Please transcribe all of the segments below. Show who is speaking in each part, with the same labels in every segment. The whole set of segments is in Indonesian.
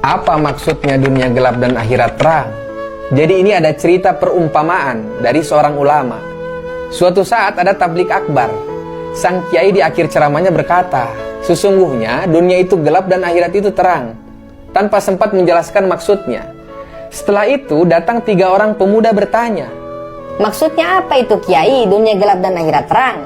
Speaker 1: Apa maksudnya dunia gelap dan akhirat terang? Jadi ini ada cerita perumpamaan dari seorang ulama. Suatu saat ada tablik akbar. Sang kiai di akhir ceramahnya berkata, sesungguhnya dunia itu gelap dan akhirat itu terang, tanpa sempat menjelaskan maksudnya. Setelah itu datang 3 orang pemuda bertanya,
Speaker 2: maksudnya apa itu kiai, dunia gelap dan akhirat terang?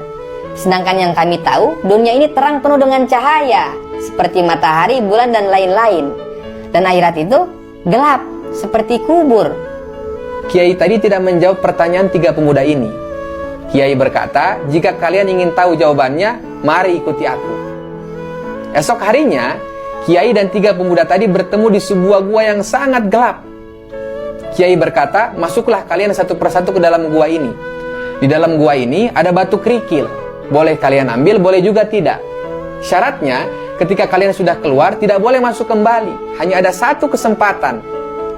Speaker 2: Sedangkan yang kami tahu, dunia ini terang penuh dengan cahaya, seperti matahari, bulan, dan lain-lain. Dan akhirat itu gelap, seperti kubur.
Speaker 1: Kiai tadi tidak menjawab pertanyaan 3 pemuda ini. Kiai berkata, jika kalian ingin tahu jawabannya, mari ikuti aku. Esok harinya, Kiai dan 3 pemuda tadi bertemu di sebuah gua yang sangat gelap. Kiai berkata, masuklah kalian satu persatu ke dalam gua ini. Di dalam gua ini ada batu kerikil. Boleh kalian ambil, boleh juga tidak. Syaratnya, ketika kalian sudah keluar, tidak boleh masuk kembali. Hanya ada satu kesempatan.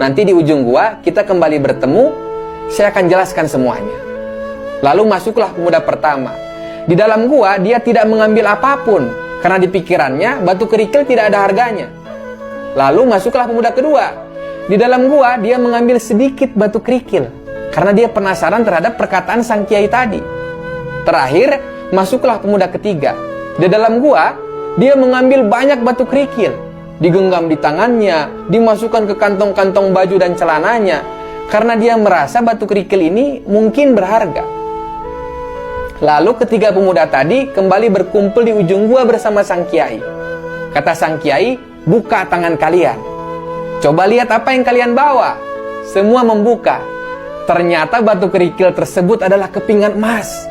Speaker 1: Nanti di ujung gua, kita kembali bertemu, saya akan jelaskan semuanya. Lalu masuklah pemuda pertama. Di dalam gua, dia tidak mengambil apapun, karena di pikirannya, batu kerikil tidak ada harganya. Lalu masuklah pemuda kedua. Di dalam gua, dia mengambil sedikit batu kerikil, karena dia penasaran terhadap perkataan sang kiai tadi. Terakhir, masuklah pemuda ketiga. Di dalam gua, dia mengambil banyak batu kerikil, digenggam di tangannya, dimasukkan ke kantong-kantong baju dan celananya, karena dia merasa batu kerikil ini mungkin berharga. Lalu ketiga pemuda tadi kembali berkumpul di ujung gua bersama sang kiai. Kata sang kiai, buka tangan kalian. Coba lihat apa yang kalian bawa. Semua membuka. Ternyata batu kerikil tersebut adalah kepingan emas.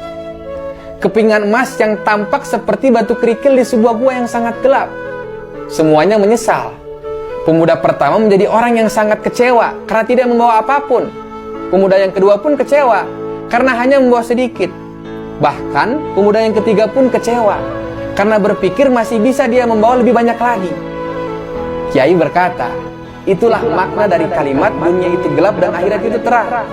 Speaker 1: Kepingan emas yang tampak seperti batu kerikil di sebuah gua yang sangat gelap. Semuanya menyesal. Pemuda pertama menjadi orang yang sangat kecewa karena tidak membawa apapun. Pemuda yang kedua pun kecewa karena hanya membawa sedikit. Bahkan pemuda yang ketiga pun kecewa karena berpikir masih bisa dia membawa lebih banyak lagi. Kiai berkata, itulah makna dari kalimat dunia itu gelap dan akhirat itu terang.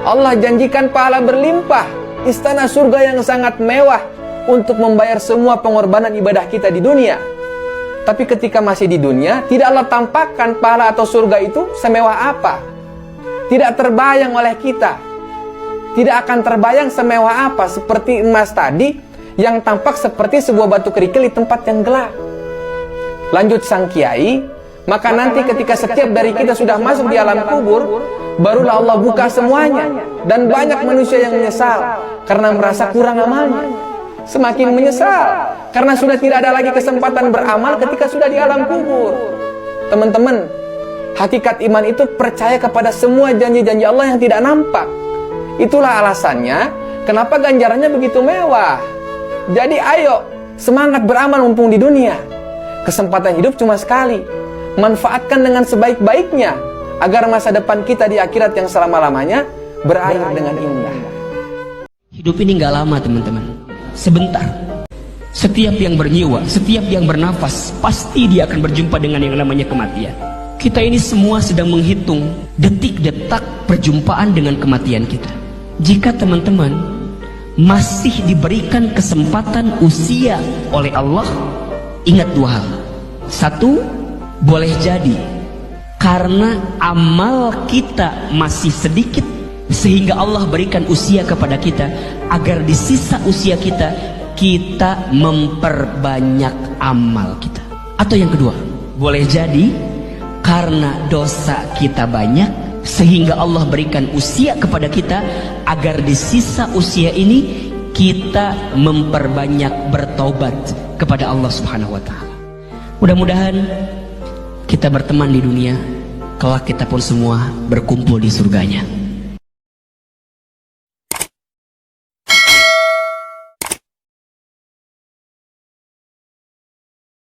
Speaker 1: Allah janjikan pahala berlimpah, istana surga yang sangat mewah untuk membayar semua pengorbanan ibadah kita di dunia. Tapi ketika masih di dunia, tidak Allah tampakkan pahala atau surga itu semewah apa. Tidak terbayang oleh kita. Tidak akan terbayang semewah apa, seperti emas tadi yang tampak seperti sebuah batu kerikil di tempat yang gelap. Lanjut sang kiai, maka nanti ketika setiap dari kita sudah masuk di alam kubur, barulah Allah buka semuanya. Dan banyak manusia yang menyesal karena merasa kurang amalnya. Semakin menyesal karena sudah tidak ada lagi kesempatan beramal ketika sudah di alam kubur. Teman-teman, hakikat iman itu percaya kepada semua janji-janji Allah yang tidak nampak. Itulah alasannya kenapa ganjarannya begitu mewah. Jadi ayo, semangat beramal mumpung di dunia. Kesempatan hidup cuma sekali. Manfaatkan dengan sebaik-baiknya agar masa depan kita di akhirat yang selama-lamanya berakhir dengan indah.
Speaker 3: Hidup ini gak lama teman-teman, sebentar. Setiap yang bernyawa, setiap yang bernafas, pasti dia akan berjumpa dengan yang namanya kematian. Kita ini semua sedang menghitung detik-detak perjumpaan dengan kematian kita. Jika teman-teman masih diberikan kesempatan usia oleh Allah, ingat 2 hal. 1, boleh jadi karena amal kita masih sedikit, sehingga Allah berikan usia kepada kita agar di sisa usia kita, kita memperbanyak amal kita. Atau yang kedua, boleh jadi karena dosa kita banyak, sehingga Allah berikan usia kepada kita agar di sisa usia ini kita memperbanyak bertobat kepada Allah Subhanahu wa taala. Mudah-mudahan kita berteman di dunia, kelak kita pun semua berkumpul di surganya.